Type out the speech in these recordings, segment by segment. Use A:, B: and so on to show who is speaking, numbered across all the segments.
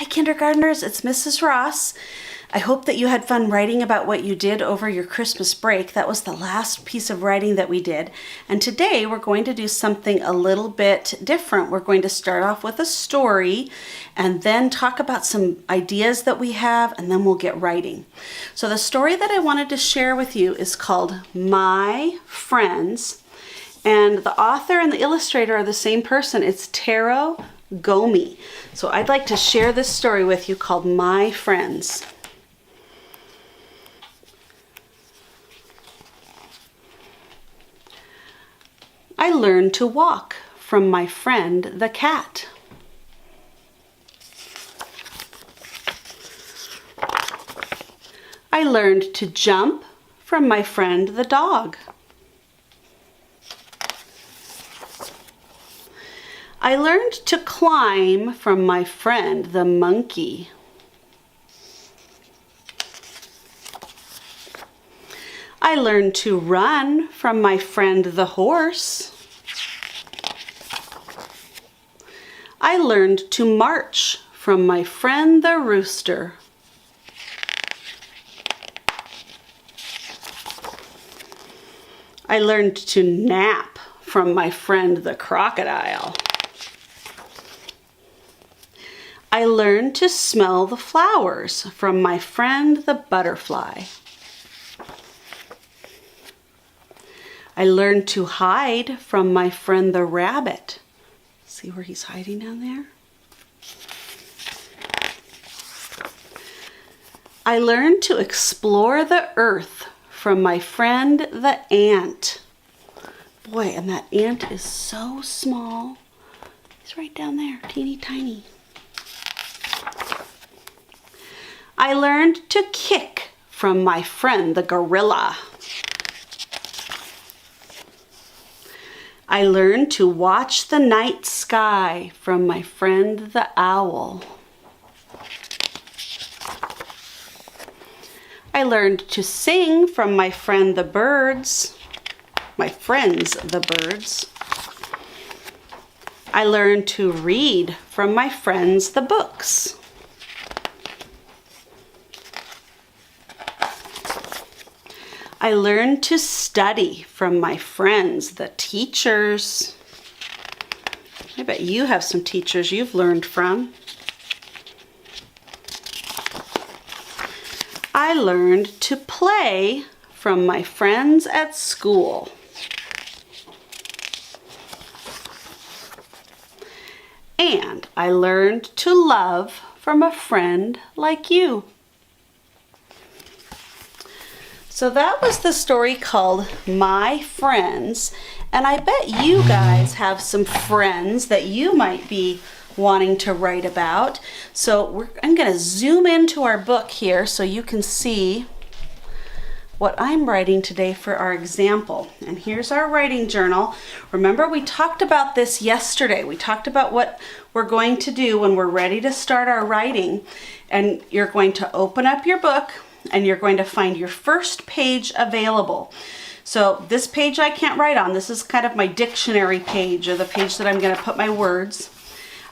A: Hi kindergartners, it's Mrs. Ross. I hope that you had fun writing about what you did over your Christmas break. That was the last piece of writing that we did. And today we're going to do something a little bit different. We're going to start off with a story and then talk about some ideas that we have, and then we'll get writing. So the story that I wanted to share with you is called My Friends. And the author and the illustrator are the same person. It's Taro Gomi. So I'd like to share this story with you called My Friends. I learned to walk from my friend the cat. I learned to jump from my friend the dog. I learned to climb from my friend the monkey. I learned to run from my friend the horse. I learned to march from my friend the rooster. I learned to nap from my friend the crocodile. I learned to smell the flowers from my friend the butterfly. I learned to hide from my friend the rabbit. See where he's hiding down there? I learned to explore the earth from my friend the ant. Boy, and that ant is so small. He's right down there, teeny tiny. I learned to kick from my friend the gorilla. I learned to watch the night sky from my friend the owl. I learned to sing from my friend the birds. My friends the birds. I learned to read from my friends the books. I learned to study from my friends, the teachers. I bet you have some teachers you've learned from. I learned to play from my friends at school. And I learned to love from a friend like you. So that was the story called My Friends, and I bet you guys have some friends that you might be wanting to write about. So I'm going to zoom into our book here so you can see what I'm writing today for our example. And here's our writing journal. Remember, we talked about this yesterday. We talked about what we're going to do when we're ready to start our writing. And you're going to open up your book and you're going to find your first page available. So this page I can't write on. This is kind of my dictionary page, or the page that I'm going to put my words.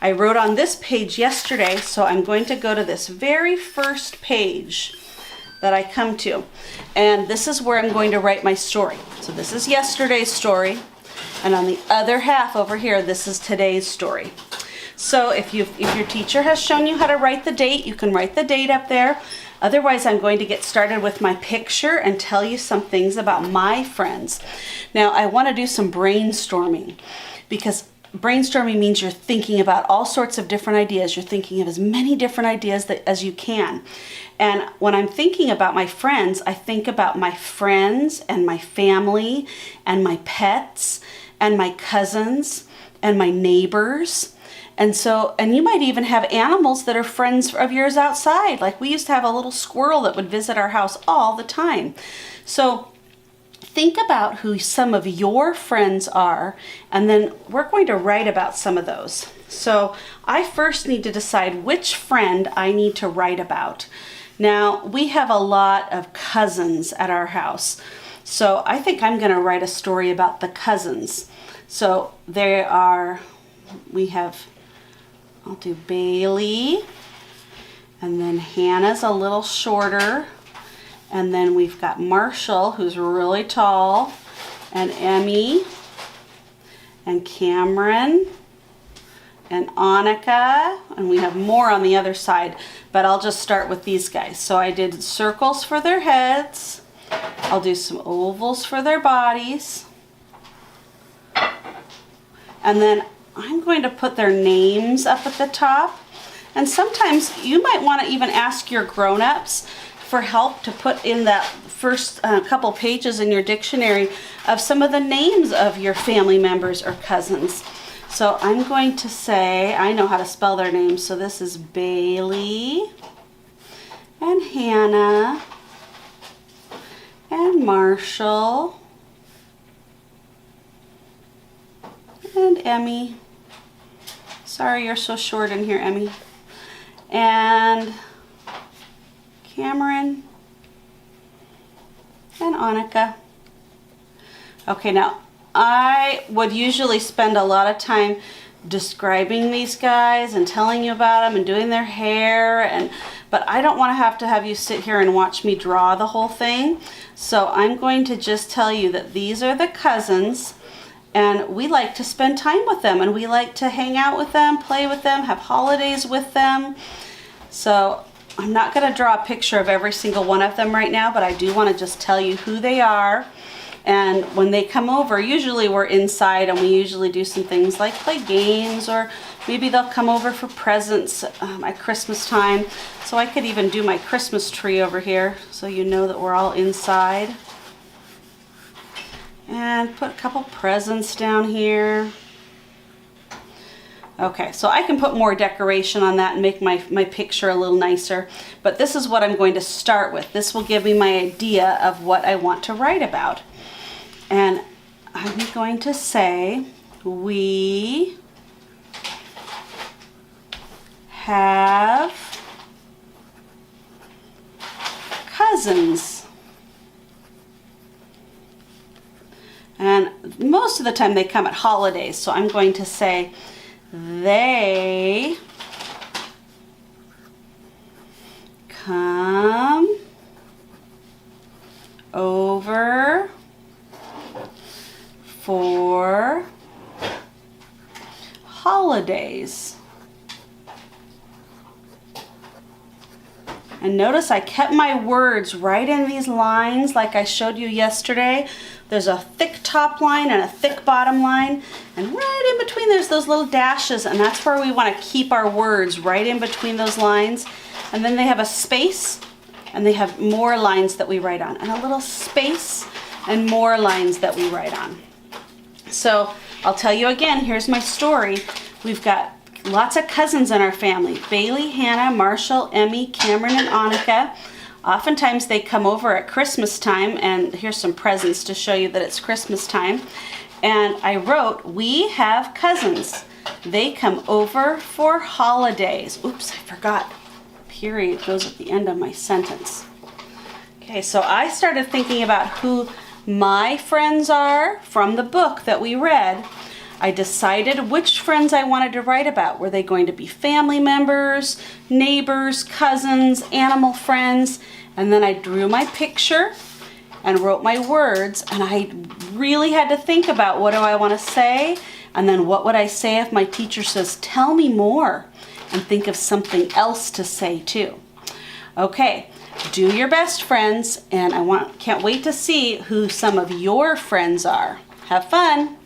A: I wrote on this page yesterday, so I'm going to go to this very first page that I come to. And this is where I'm going to write my story. So this is yesterday's story. And on the other half over here, this is today's story. So if your teacher has shown you how to write the date, you can write the date up there. Otherwise, I'm going to get started with my picture and tell you some things about my friends. Now, I want to do some brainstorming, because brainstorming means you're thinking about all sorts of different ideas. You're thinking of as many different ideas as you can. And when I'm thinking about my friends, I think about my friends and my family and my pets and my cousins and my neighbors. And you might even have animals that are friends of yours outside. Like we used to have a little squirrel that would visit our house all the time. So think about who some of your friends are, and then we're going to write about some of those. So I first need to decide which friend I need to write about. Now, we have a lot of cousins at our house. So I think I'm going to write a story about the cousins. So we have, I'll do Bailey And then Hannah's a little shorter. And then we've got Marshall, who's really tall, and Emmy, and Cameron, and Annika, and we have more on the other side, but I'll just start with these guys. So I did circles for their heads. I'll do some ovals for their bodies. And then I'm going to put their names up at the top. And sometimes you might want to even ask your grown-ups for help to put in that first couple pages in your dictionary of some of the names of your family members or cousins. So I'm going to say, I know how to spell their names, so this is Bailey and Hannah and Marshall and Emmy. Sorry you're so short in here, Emmy. And Cameron and Annika. Okay, now I would usually spend a lot of time describing these guys and telling you about them and doing their hair, but I don't want to have you sit here and watch me draw the whole thing. So I'm going to just tell you that these are the cousins, and we like to spend time with them, and we like to hang out with them, play with them, have holidays with them. So I'm not going to draw a picture of every single one of them right now, but I do want to just tell you who they are. And when they come over, usually we're inside, and we usually do some things like play games, or maybe they'll come over for presents at Christmas time. So I could even do my Christmas tree over here so you know that we're all inside. And put a couple presents down here. Okay, so I can put more decoration on that and make my picture a little nicer, but this is what I'm going to start with. This will give me my idea of what I want to write about. And I'm going to say, we have cousins. And most of the time they come at holidays, so I'm going to say, they come over for holidays. And notice I kept my words right in these lines like I showed you yesterday. There's a thick top line and a thick bottom line, and right in between there's those little dashes, and that's where we want to keep our words, right in between those lines. And then they have a space, and they have more lines that we write on, and a little space and more lines that we write on. So I'll tell you again, here's my story. We've got lots of cousins in our family: Bailey, Hannah, Marshall, Emmy, Cameron, and Annika. Oftentimes they come over at Christmas time, and here's some presents to show you that it's Christmas time. And I wrote, we have cousins. They come over for holidays. Oops, I forgot. Period goes at the end of my sentence. Okay, so I started thinking about who my friends are from the book that we read. I decided which friends I wanted to write about. Were they going to be family members, neighbors, cousins, animal friends? And then I drew my picture and wrote my words, and I really had to think about, what do I want to say? And then what would I say if my teacher says, tell me more? And think of something else to say too. Okay, do your best, friends, and can't wait to see who some of your friends are. Have fun!